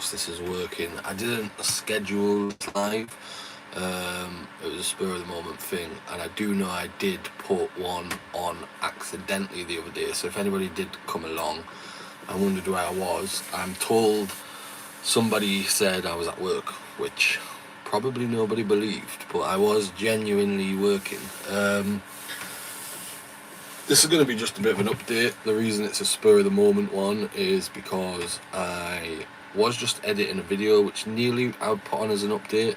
across this as working. I didn't schedule live. It was a spur of the moment thing, and I do know I did put one on accidentally the other day. So if anybody did come along and wondered where I was, I'm told somebody said I was at work, which probably nobody believed, but I was genuinely working. This is going to be just a bit of an update. The reason it's a spur of the moment one is because I was just editing a video which nearly I would put on as an update.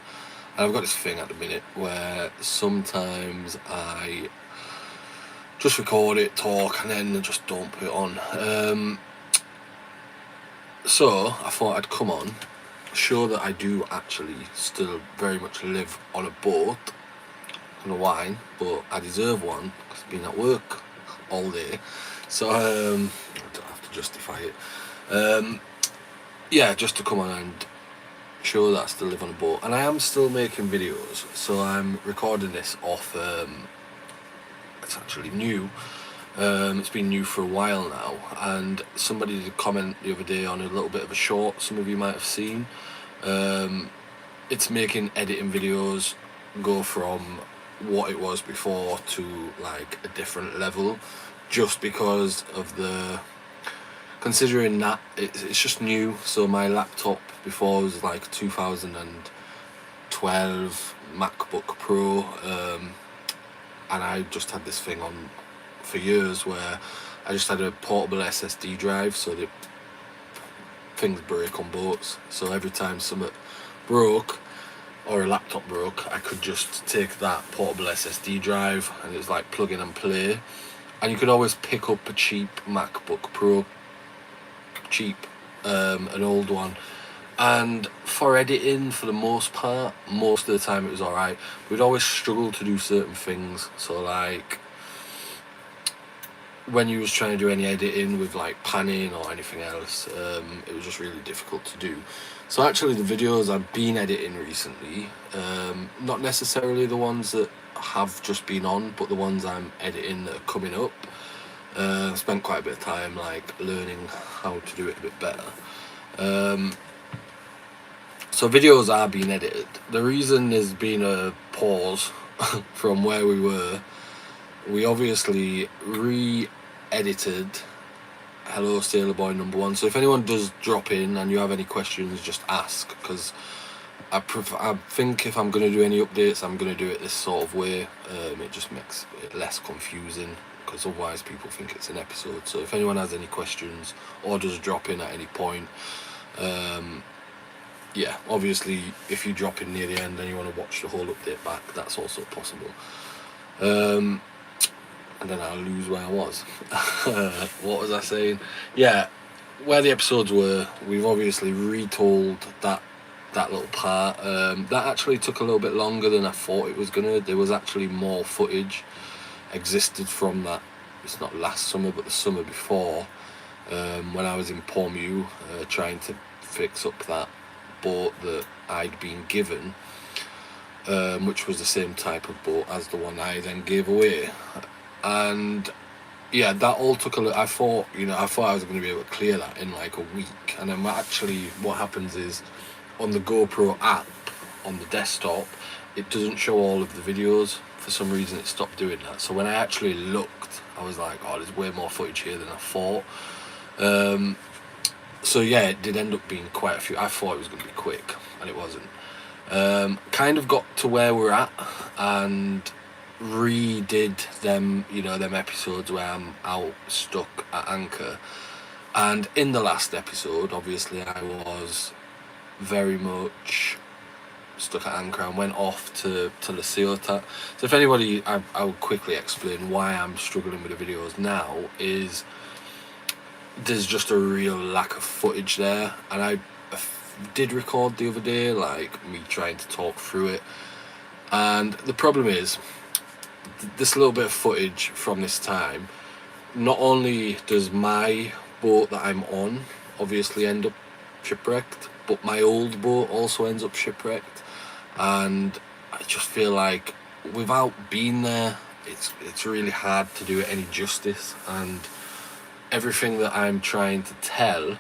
And I've got this thing at the minute where sometimes I just record it, talk, and then just don't put it on. So I thought I'd come on, show that I do actually still very much live on a boat, on a wine, but I deserve one because I've been at work all day. So I don't have to justify it. Yeah, just to come on and show that I still live on a boat, and I am still making videos. So I'm recording this off. It's actually new. It's been new for a while now, and somebody did comment the other day on a little bit of a short some of you might have seen. It's making editing videos go from what it was before to like a different level, just because of the considering that it's just new. So my laptop before was like 2012 MacBook Pro, and I just had this thing on for years where I just had a portable SSD drive, so that things break on boats. So every time something broke or a laptop broke, I could just take that portable SSD drive and it's like plug in and play. And you could always pick up a cheap MacBook Pro, an old one. And for editing, for the most part, most of the time it was alright. We'd always struggle to do certain things. So like when you was trying to do any editing with like panning or anything else, it was just really difficult to do. So actually the videos I've been editing recently, not necessarily the ones that have just been on, but the ones I'm editing that are coming up, I spent quite a bit of time like learning how to do it a bit better. So videos are being edited. The reason there's been a pause from where we were, we obviously re-edited Hello Sailor Boy #1. So if anyone does drop in and you have any questions, just ask, because I think if I'm going to do any updates, I'm going to do it this sort of way. It just makes it less confusing, because otherwise people think it's an episode. So if anyone has any questions or does drop in at any point, yeah, obviously if you drop in near the end and you want to watch the whole update back, that's also possible. And then I'll lose where I was. What was I saying? Yeah, where the episodes were, we've obviously retold that little part. That actually took a little bit longer than I thought it was gonna. There was actually more footage existed from that. It's not last summer, but the summer before, when I was in Portmew, trying to fix up that boat that I'd been given, which was the same type of boat as the one I then gave away. And yeah, that all took a little. I thought I was going to be able to clear that in like a week, and then actually what happens is on the GoPro app on the desktop, it doesn't show all of the videos. For some reason it stopped doing that. So when I actually looked, I was like, oh, there's way more footage here than I thought. So yeah, it did end up being quite a few. I thought it was going to be quick, and it wasn't. Kind of got to where we're at and redid them, them episodes where I'm out stuck at anchor. And in the last episode, obviously I was very much stuck at anchor and went off to La Ciotat. So if anybody, I'll quickly explain why I'm struggling with the videos now. Is there's just a real lack of footage there, and I did record the other day, like me trying to talk through it, and the problem is this little bit of footage from this time, not only does my boat that I'm on obviously end up shipwrecked, but my old boat also ends up shipwrecked, and I just feel like without being there, it's really hard to do it any justice, and everything that I'm trying to tell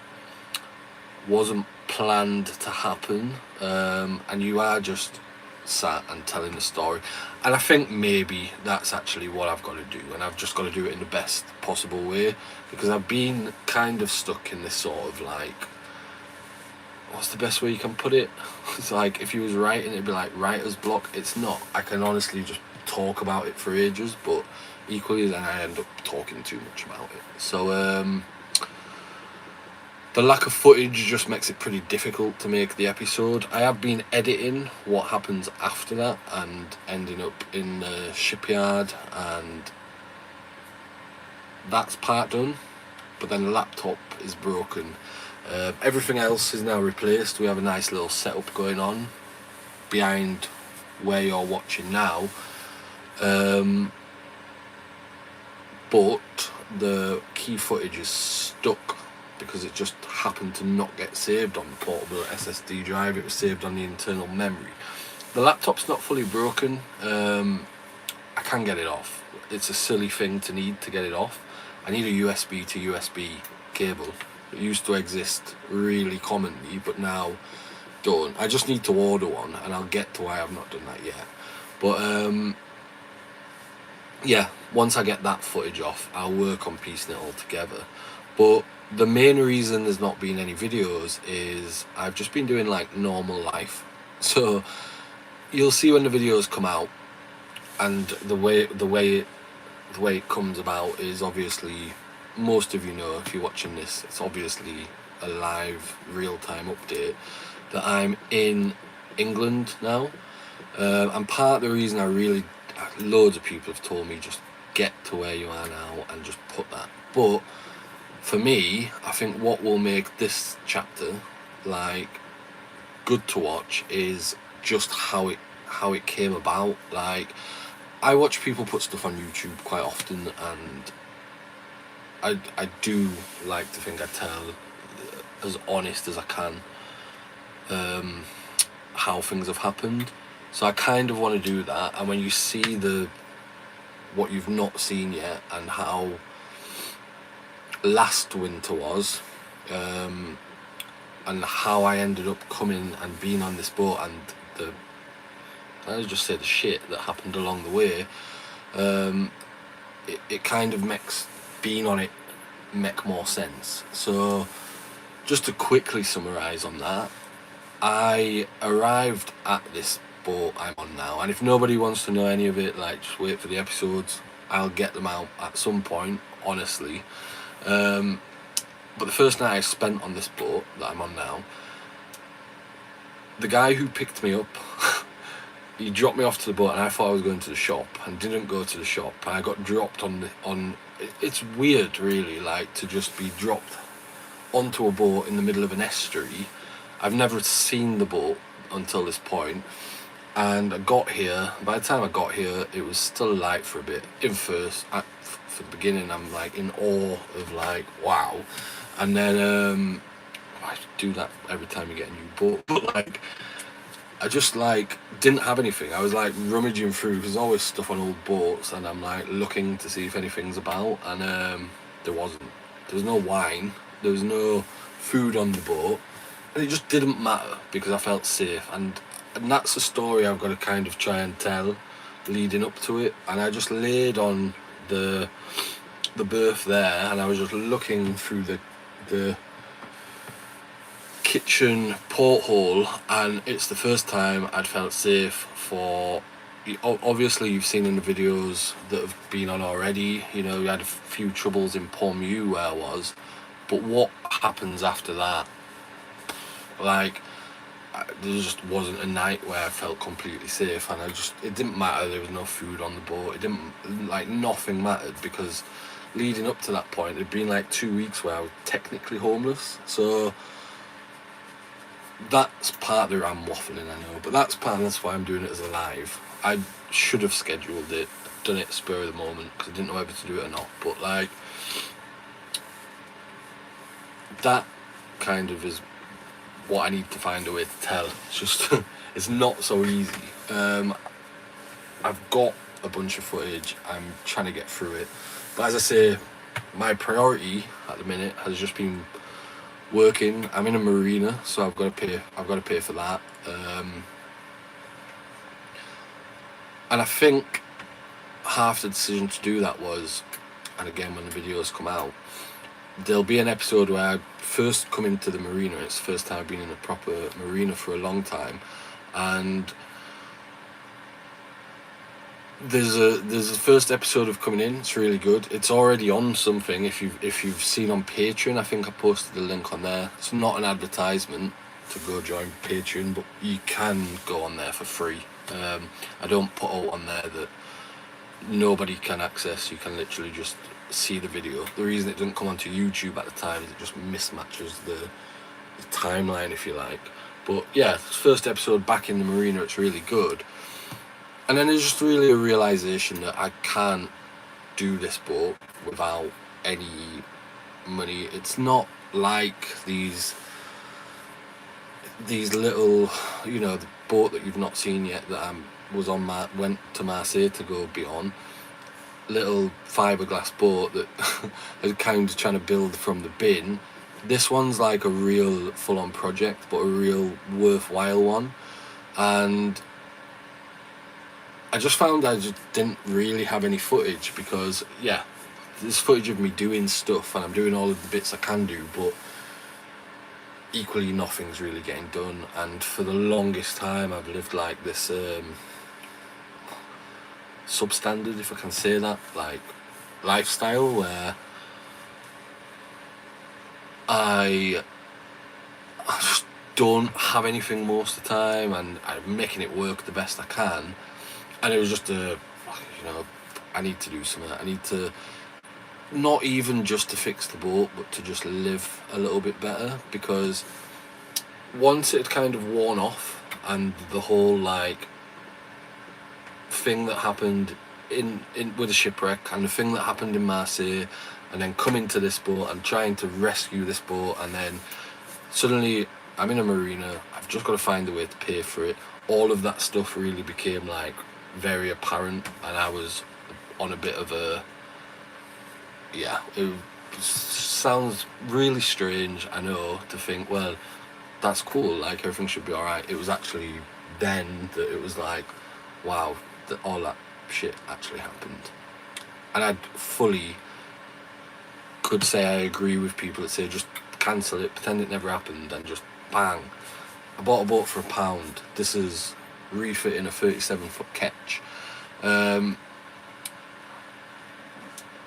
wasn't planned to happen, and you are just sat and telling the story. And I think maybe that's actually what I've got to do, and I've just got to do it in the best possible way, because I've been kind of stuck in this sort of like, what's the best way you can put it? It's like if you was writing, it'd be like writer's block. It's not. I can honestly just talk about it for ages, but equally then I end up talking too much about it. So the lack of footage just makes it pretty difficult to make the episode. I have been editing what happens after that and ending up in the shipyard, and that's part done, but then the laptop is broken. Everything else is now replaced. We have a nice little setup going on behind where you're watching now, but the key footage is stuck because it just happened to not get saved on the portable SSD drive. It was saved on the internal memory. The laptop's not fully broken. I can get it off. It's a silly thing to need to get it off. I need a USB to USB cable. It used to exist really commonly, but now don't. I just need to order one, and I'll get to why I've not done that yet. But yeah, once I get that footage off, I'll work on piecing it all together. But the main reason there's not been any videos is I've just been doing like normal life. So you'll see when the videos come out, and the way it comes about is obviously, most of you know if you're watching this, it's obviously a live real-time update that I'm in England now, and part of the reason loads of people have told me just get to where you are now and just put that, but for me I think what will make this chapter like good to watch is just how it came about. Like, I watch people put stuff on YouTube quite often, and I do like to think I tell as honest as I can how things have happened. So I kind of want to do that, and when you see what you've not seen yet and how last winter was, and how I ended up coming and being on this boat, and I'll just say the shit that happened along the way, it kind of makes being on it make more sense. So just to quickly summarise on that, I arrived at this boat I'm on now, and if nobody wants to know any of it, like, just wait for the episodes. I'll get them out at some point, honestly. But the first night I spent on this boat that I'm on now, the guy who picked me up he dropped me off to the boat, and I thought I was going to the shop and didn't go to the shop. I got dropped on it's weird really, like, to just be dropped onto a boat in the middle of an estuary. I've never seen the boat until this point, and I got here. By the time I got here, it was still light for a bit. For the beginning, I'm like in awe of like, wow. And then I do that every time you get a new boat, but like, I just like didn't have anything. I was like rummaging through, because there's always stuff on old boats, and I'm like looking to see if anything's about, and there wasn't. There was no wine, there was no food on the boat, and it just didn't matter because I felt safe, and that's a story I've got to kind of try and tell leading up to it. And I just laid on the berth there, and I was just looking through the kitchen porthole, and it's the first time I'd felt safe for, obviously you've seen in the videos that have been on already, you know, we had a few troubles in Portmew where I was, but what happens after that, like, there just wasn't a night where I felt completely safe, and it didn't matter, there was no food on the boat, it didn't, like, nothing mattered, because leading up to that point it'd been like 2 weeks where I was technically homeless. So that's part of it. I'm waffling, I know, but that's why I'm doing it as a live. I should have scheduled it, done it spur of the moment, because I didn't know whether to do it or not, but like, that kind of is what I need to find a way to tell. It's just it's not so easy. I've got a bunch of footage, I'm trying to get through it, but as I say, my priority at the minute has just been working. I'm in a marina, so I've got to pay for that. And I think half the decision to do that was, and again when the videos come out, there'll be an episode where I first come into the marina. It's the first time I've been in a proper marina for a long time, and there's a first episode of coming in. It's really good. It's already on something. If you've seen on Patreon, I think I posted the link on there. It's not an advertisement to go join Patreon, but you can go on there for free. I don't put out on there that nobody can access. You can literally just see the video. The reason it didn't come onto YouTube at the time is it just mismatches the timeline, if you like. But yeah, first episode back in the marina, it's really good. And then there's just really a realisation that I can't do this boat without any money. It's not like these little, the boat that you've not seen yet that I went to Marseille to go be on. Little fiberglass boat that I'm kind of trying to build from the bin. This one's like a real full-on project, but a real worthwhile one. And I just found I just didn't really have any footage because, yeah, there's footage of me doing stuff and I'm doing all of the bits I can do, but equally nothing's really getting done. And for the longest time I've lived like this substandard, if I can say that, like lifestyle where I just don't have anything most of the time and I'm making it work the best I can. And it was just I need to do something. I need to, not even just to fix the boat, but to just live a little bit better, because once it kind of worn off and the whole like thing that happened in with the shipwreck and the thing that happened in Marseille, and then coming to this boat and trying to rescue this boat, and then suddenly I'm in a marina, I've just got to find a way to pay for it. All of that stuff really became like very apparent, and I was on a bit of a, it sounds really strange, I know, to think, well, that's cool, like everything should be alright. It was actually then that it was like, wow, that all that shit actually happened. And I fully could say I agree with people that say just cancel it, pretend it never happened, and just bang. I bought a boat for £1. This is refitting a 37-foot ketch,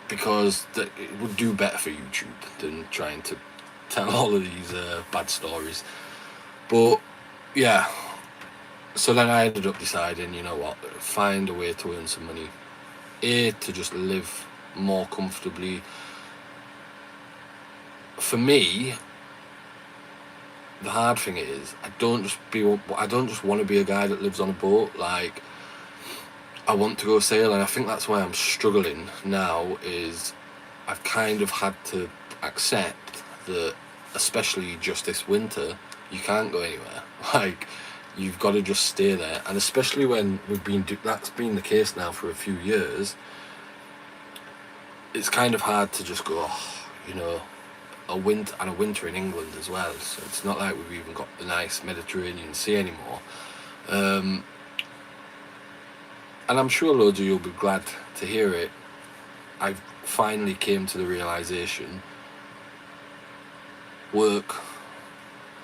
because it would do better for YouTube than trying to tell all of these bad stories. But yeah, so then I ended up deciding, you know what, find a way to earn some money, to just live more comfortably. For me, the hard thing is I don't just want to be a guy that lives on a boat. Like, I want to go sail, and I think that's why I'm struggling now, is I've kind of had to accept that, especially just this winter, you can't go anywhere. Like, you've got to just stay there. And especially when that's been the case now for a few years, it's kind of hard to just go, a winter in England as well, so it's not like we've even got the nice Mediterranean Sea anymore. And I'm sure loads of you'll be glad to hear it. I finally came to the realisation, work,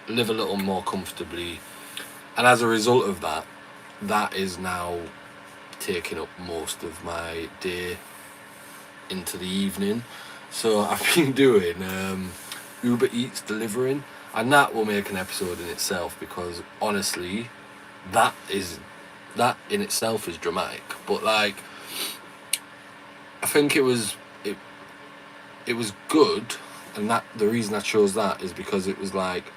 live a little more comfortably, and as a result of that, that is now taking up most of my day into the evening. So I've been doing Uber Eats delivering, and that will make an episode in itself, because honestly, that in itself is dramatic. But like, I think it was good, and that the reason I chose that is because it was like,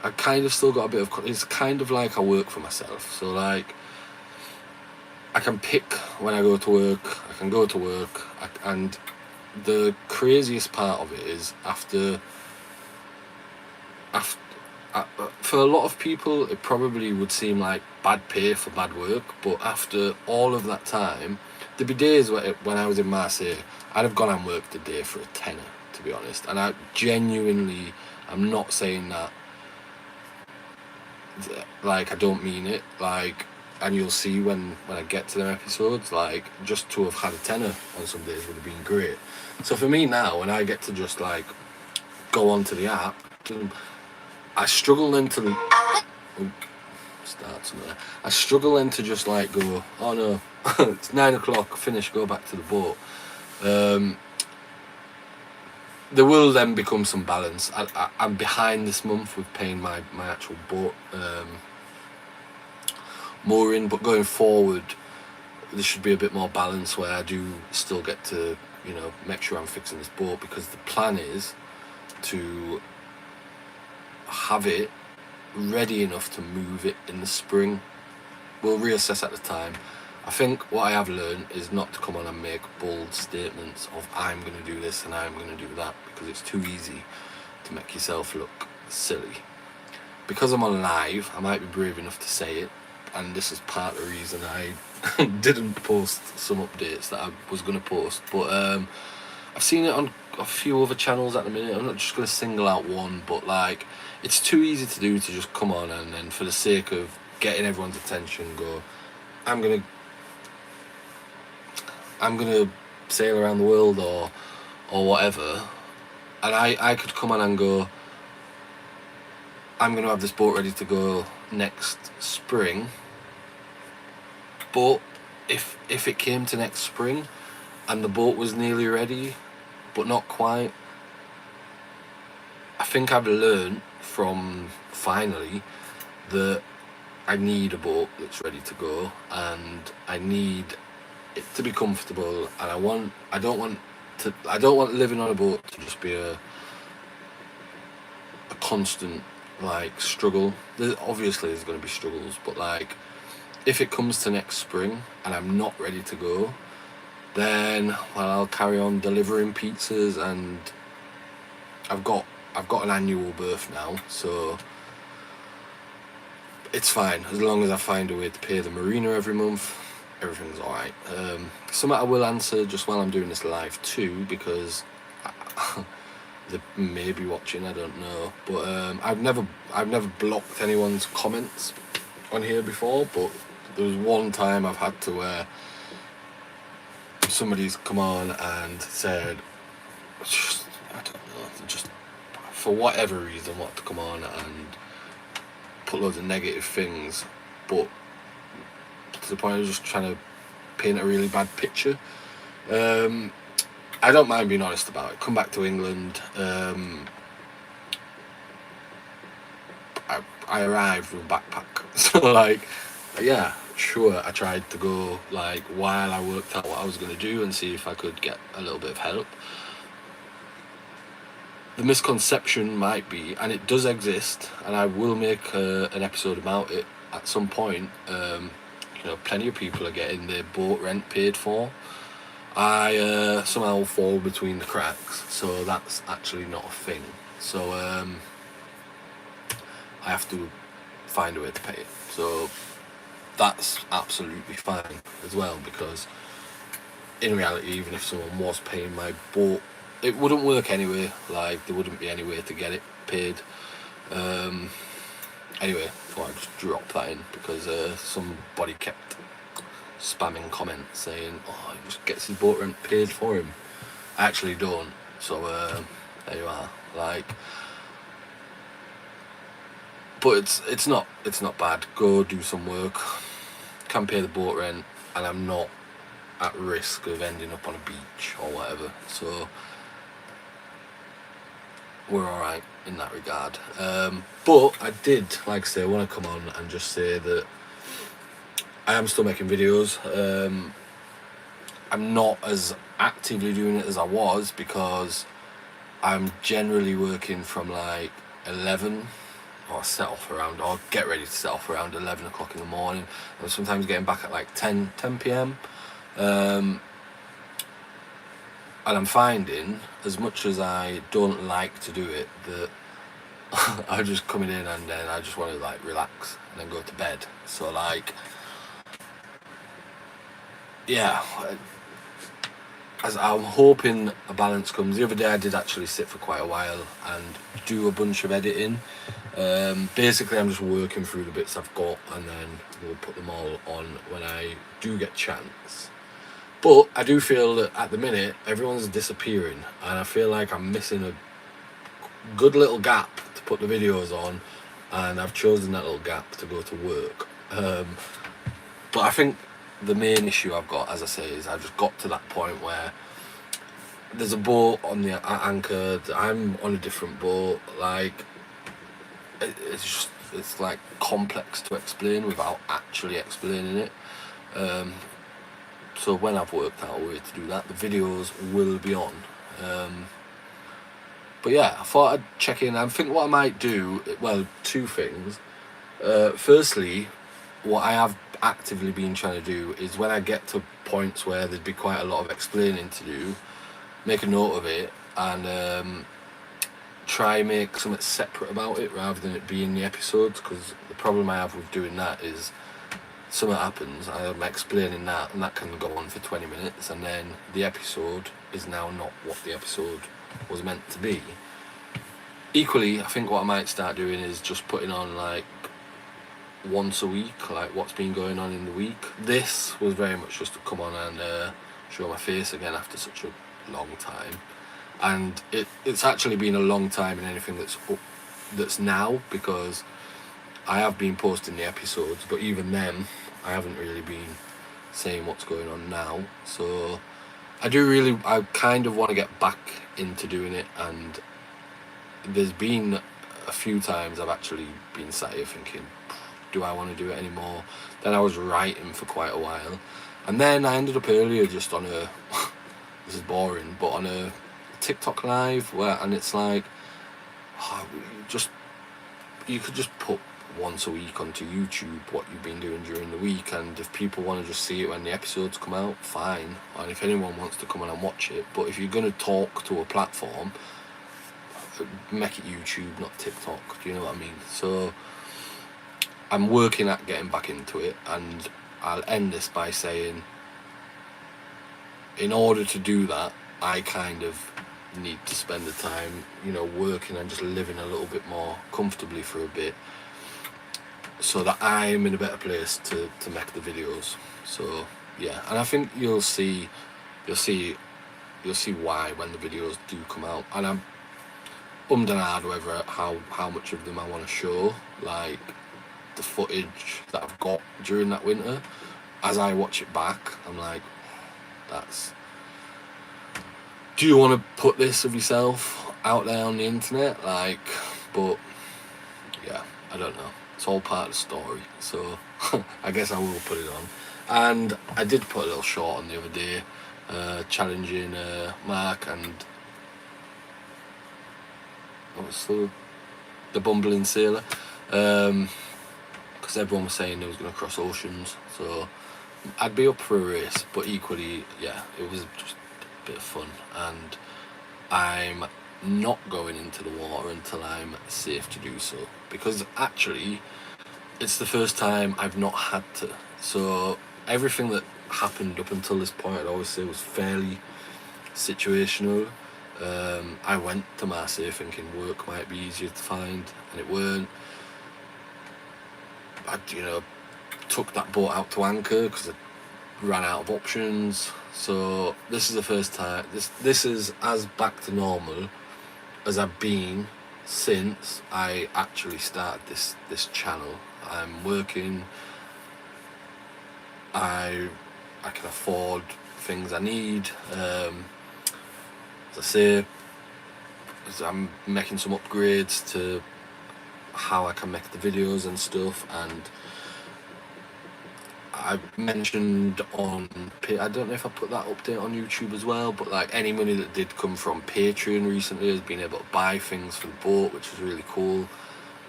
I kind of still got a bit of, it's kind of like I work for myself. So like, I can pick when I go to work, I can go to work, and the craziest part of it is after for a lot of people it probably would seem like bad pay for bad work, but after all of that time, there'd be days when I was in Marseille, I'd have gone and worked a day for a tenner, to be honest, and I genuinely I'm not saying that, like, I don't mean it, like, and you'll see when I get to them episodes, like, just to have had a tenner on some days would have been great. So for me now, when I get to just, like, go onto the app, I struggle then to... Oh, start somewhere. I struggle then to just, like, go, oh no, it's 9 o'clock, finish, go back to the boat. There will then become some balance. I'm behind this month with paying my actual boat mooring, but going forward there should be a bit more balance where I do still get to, you know, make sure I'm fixing this boat, because the plan is to have it ready enough to move it in the spring. We'll reassess at the time. I think what I have learned is not to come on and make bold statements of I'm going to do this and I'm going to do that, because it's too easy to make yourself look silly. Because I'm on live, I might be brave enough to say it, and this is part of the reason I didn't post some updates that I was going to post. But I've seen it on a few other channels at the minute. I'm not just going to single out one, but like, it's too easy to do, to just come on and then for the sake of getting everyone's attention go, I'm gonna sail around the world or whatever, and I could come on and go, I'm gonna have this boat ready to go next spring. But if it came to next spring and the boat was nearly ready but not quite, I think I've learned from finally that I need a boat that's ready to go, and I need it to be comfortable, and I don't want living on a boat to just be a constant, like, struggle. Obviously there's going to be struggles, but like, if it comes to next spring and I'm not ready to go, then, well, I'll carry on delivering pizzas, and I've got an annual berth now, so it's fine. As long as I find a way to pay the marina every month, everything's alright. Something I will answer just while I'm doing this live too, because they may be watching, I don't know, but I've never blocked anyone's comments on here before, but there was one time I've had to where somebody's come on and said, I don't know, just for whatever reason want to come on and put loads of negative things, but to the point of just trying to paint a really bad picture. I don't mind being honest about it. Come back to England. I arrived with a backpack, so like, yeah, sure, I tried to go, like, while I worked out what I was going to do and see if I could get a little bit of help. The misconception might be, and it does exist, and I will make an episode about it at some point, you know, plenty of people are getting their boat rent paid for. I somehow fall between the cracks, so that's actually not a thing. So I have to find a way to pay it. So that's absolutely fine as well, because in reality, even if someone was paying my boat, it wouldn't work anyway. Like, there wouldn't be any way to get it paid. Anyway, thought I'd just drop that in, because somebody kept spamming comments saying, oh, he just gets his boat rent paid for him. I actually don't. So there you are. Like, but it's not bad. Go do some work, can pay the boat rent, and I'm not at risk of ending up on a beach or whatever. So we're alright in that regard. But I did, like I say, want to come on and just say that I am still making videos. I'm not as actively doing it as I was, because I'm generally working from like 11, or get ready to set off around 11 o'clock in the morning. I'm sometimes getting back at like 10 p.m. And I'm finding, as much as I don't like to do it, that I'm just coming in and then I just want to like relax and then go to bed. So like, yeah, as I'm hoping a balance comes. The other day I did actually sit for quite a while and do a bunch of editing. Basically, I'm just working through the bits I've got, and then we'll put them all on when I do get a chance. But I do feel that at the minute everyone's disappearing, and I feel like I'm missing a good little gap to put the videos on, and I've chosen that little gap to go to work. But I think the main issue I've got, as I say, is I've just got to that point where there's a boat on the anchor. I'm on a different boat. Like it's like complex to explain without actually explaining it. So when I've worked out a way to do that, the videos will be on. But yeah, I thought I'd check in. I think what I might do, well, two things. Firstly, what I have actively been trying to do is when I get to points where there'd be quite a lot of explaining to do, make a note of it and try make something separate about it rather than it being the episodes, because the problem I have with doing that is something happens, I'm explaining that, and that can go on for 20 minutes, and then the episode is now not what the episode was meant to be. Equally, I think what I might start doing is just putting on like once a week, like what's been going on in the week. This was very much just to come on and show my face again after such a long time, and it's actually been a long time in anything that's up, that's now, because I have been posting the episodes, but even then I haven't really been saying what's going on now. So I kind of want to get back into doing it, and there's been a few times I've actually been sat here thinking, do I want to do it anymore? Then I was writing for quite a while, and then I ended up earlier just on a this is boring, but on a TikTok live and it's like, oh, you could just put once a week onto YouTube what you've been doing during the week, and if people want to just see it when the episodes come out, fine, and if anyone wants to come on and watch it. But if you're going to talk to a platform, make it YouTube, not TikTok. Do you know what I mean? So I'm working at getting back into it, and I'll end this by saying, in order to do that, I kind of need to spend the time, working and just living a little bit more comfortably for a bit, so that I'm in a better place to make the videos. So yeah, and I think you'll see why when the videos do come out, and I'm and ahh'd whether how much of them I want to show, like the footage that I've got during that winter. As I watch it back, I'm like, do you want to put this of yourself out there on the internet? But yeah, I don't know. It's all part of the story, so I guess I will put it on. And I did put a little short on the other day, challenging Mark and what's the bumbling sailor, because everyone was saying they was going to cross oceans, so I'd be up for a race. But equally, yeah, it was just a bit of fun, and I'm not going into the water until I'm safe to do so, because actually it's the first time I've not had to. So everything that happened up until this point, I'd always say, was fairly situational. I went to Marseille thinking work might be easier to find, and it weren't. I took that boat out to anchor because I ran out of options. So this is the first time, this is as back to normal as I've been since I actually started this channel. I'm working, I can afford things I need. As I say, I'm making some upgrades to how I can make the videos and stuff, and I mentioned on, I don't know if I put that update on YouTube as well, but like any money that did come from Patreon recently has been able to buy things for the boat, which is really cool.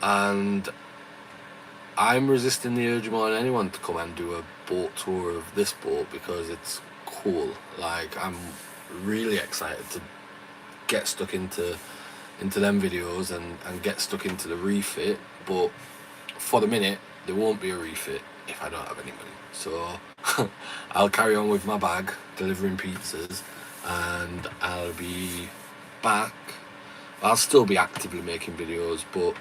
And I'm resisting the urge more than anyone to come and do a boat tour of this boat, because it's cool. Like, I'm really excited to get stuck into them videos and get stuck into the refit. But for the minute, there won't be a refit if I don't have any money. So I'll carry on with my bag, delivering pizzas, and I'll be back. I'll still be actively making videos, but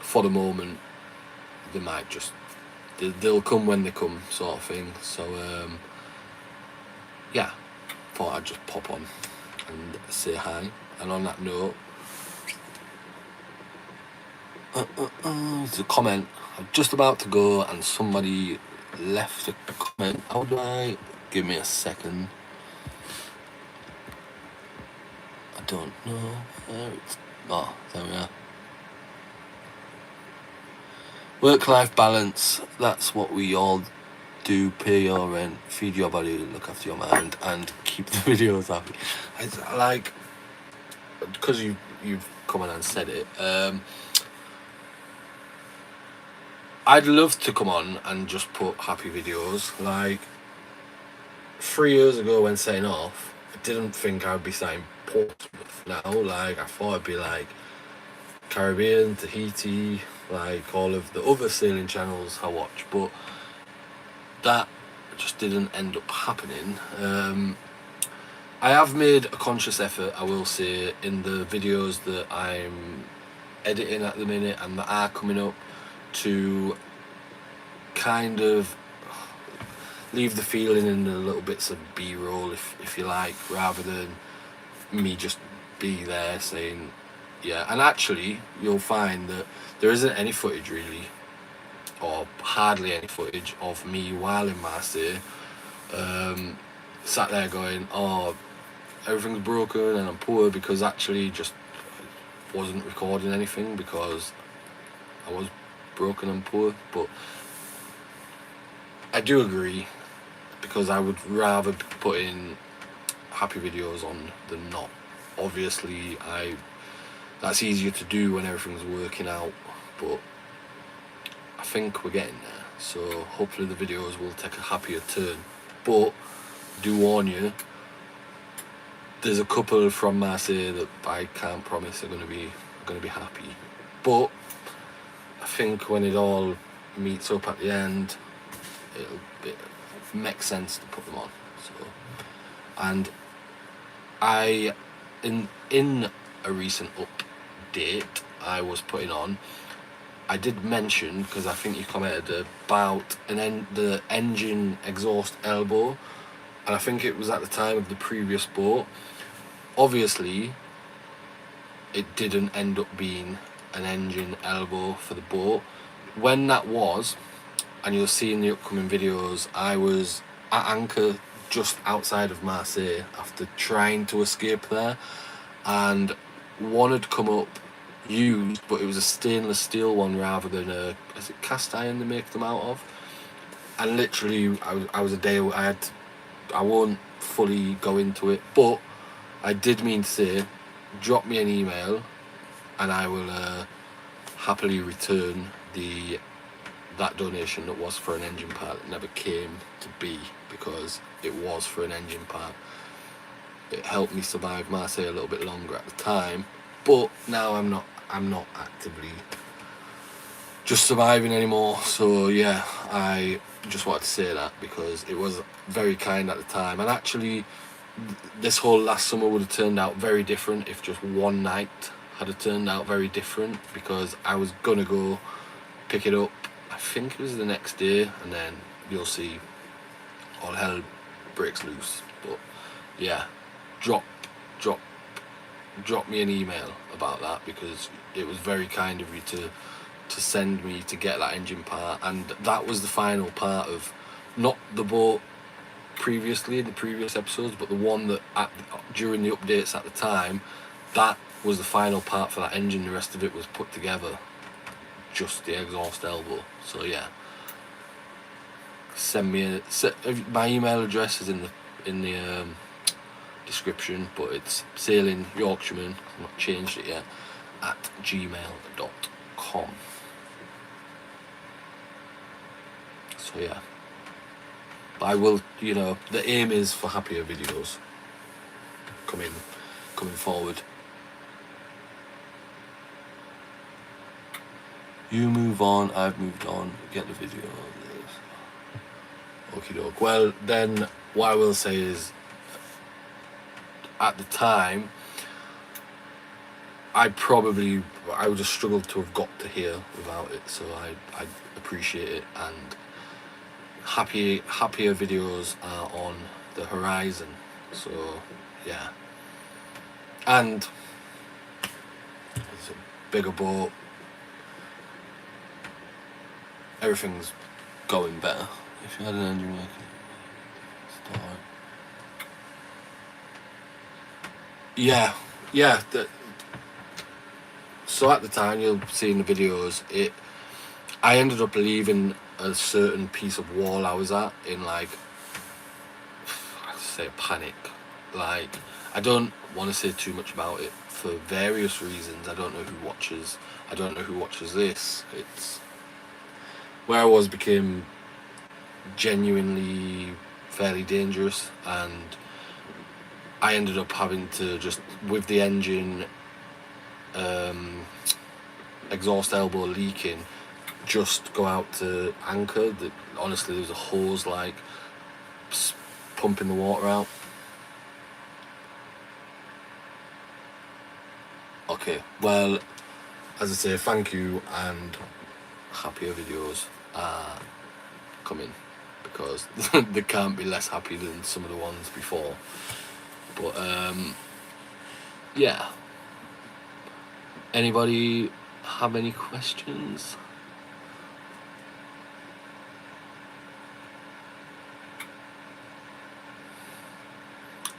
for the moment, they might just they'll come when they come, sort of thing. So yeah, thought I'd just pop on and say hi. And on that note, there's a comment. I'm just about to go, and somebody left a comment. How do I? Give me a second. I don't know where it's. Oh, there we are. Work-life balance. That's what we all do. Pay your rent, feed your body, look after your mind, and keep the videos happy. It's like, because you've come on and said it. I'd love to come on and just put happy videos. Like 3 years ago when setting off, I didn't think I'd be saying Portsmouth now. Like I thought I'd be like Caribbean, Tahiti, like all of the other sailing channels I watch, but that just didn't end up happening. I have made a conscious effort, I will say, in the videos that I'm editing at the minute and that are coming up, to kind of leave the feeling in the little bits of B-roll, if you like, rather than me just be there saying, yeah. And actually, you'll find that there isn't any footage really, or hardly any footage of me while in Marseille, sat there going, oh, everything's broken and I'm poor, because actually just wasn't recording anything because I was broken and poor. But I do agree, because I would rather be putting happy videos on than not. Obviously, that's easier to do when everything's working out, but I think we're getting there. So hopefully the videos will take a happier turn. But do warn you, there's a couple from Marseille that I can't promise are going to be happy. But I think when it all meets up at the end, it makes sense to put them on. So, and I, in a recent update I was putting on, I did mention, because I think you commented about the engine exhaust elbow, and I think it was at the time of the previous boat. Obviously, it didn't end up being an engine elbow for the boat. When that was, and you'll see in the upcoming videos, I was at anchor just outside of Marseille after trying to escape there, and one had come up used, but it was a stainless steel one rather than a, is it cast iron they make them out of? And literally, I was a day, I won't fully go into it, but I did mean to say, drop me an email and I will happily return that donation that was for an engine part that never came to be, because it was for an engine part. It helped me survive Marseille a little bit longer at the time, but now I'm not actively just surviving anymore. So yeah, I just wanted to say that, because it was very kind at the time. And actually, this whole last summer would have turned out very different if just one night had turned out very different, because I was gonna go pick it up, I think it was the next day, and then you'll see all hell breaks loose. But yeah, drop me an email about that, because it was very kind of you to send me to get that engine part. And that was the final part of, not the boat previously in the previous episodes, but the one that during the updates at the time, that was the final part for that engine. The rest of it was put together, just the exhaust elbow. So yeah, send me my email address is in the description, but it's sailing Yorkshireman, I've not changed it yet, at gmail.com. So yeah, but I will, the aim is for happier videos coming forward. You move on, I've moved on, get the video. Okie doke. Well, then what I will say is, at the time, I would have struggled to have got to here without it. So I appreciate it, and happier videos are on the horizon. So yeah, and it's a bigger boat. Everything's going better. If you had an engine working, start. Yeah. So at the time, you'll see in the videos, I ended up leaving a certain piece of wall I was at in, like, I'd say a panic. Like, I don't want to say too much about it for various reasons. I don't know who watches this. It's where I was became genuinely fairly dangerous, and I ended up having to just, with the engine exhaust elbow leaking, just go out to anchor. Honestly, there was a hose like pumping the water out. Okay, well, as I say, thank you, and happier videos are coming, because they can't be less happy than some of the ones before. But yeah, anybody have any questions?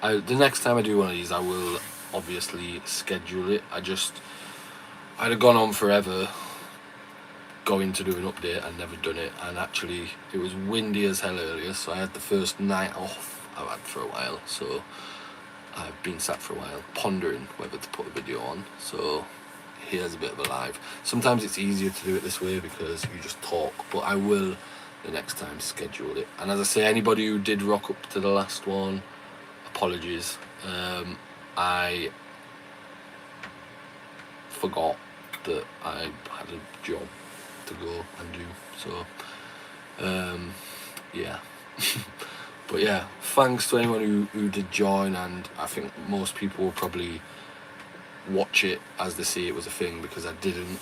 The next time I do one of these, I will obviously schedule it. I'd have gone on forever going to do an update and never done it, and actually it was windy as hell earlier, so I had the first night off I've had for a while, so I've been sat for a while pondering whether to put a video on. So here's a bit of a live. Sometimes it's easier to do it this way because you just talk, but I will the next time schedule it. And as I say, anybody who did rock up to the last one, apologies. I forgot that I had a job to go and do, so yeah. But yeah, thanks to anyone who did join, and I think most people will probably watch it as they see it was a thing, because I didn't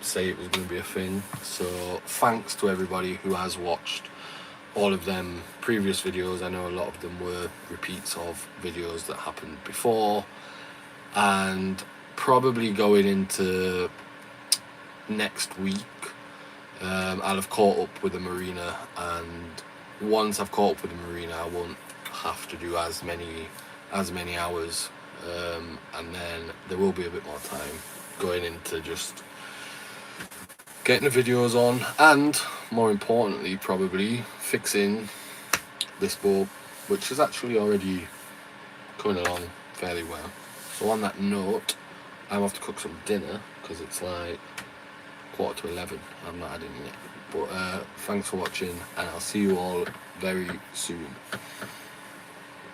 say it was going to be a thing. So thanks to everybody who has watched all of them previous videos. I know a lot of them were repeats of videos that happened before, and probably going into next week, I'll have caught up with the marina, and once I've caught up with the marina, I won't have to do as many hours, and then there will be a bit more time going into just getting the videos on, and more importantly probably fixing this boat, which is actually already coming along fairly well. So on that note, I'm off to cook some dinner because it's like 11:15. I'm not had any yet. But thanks for watching, and I'll see you all very soon.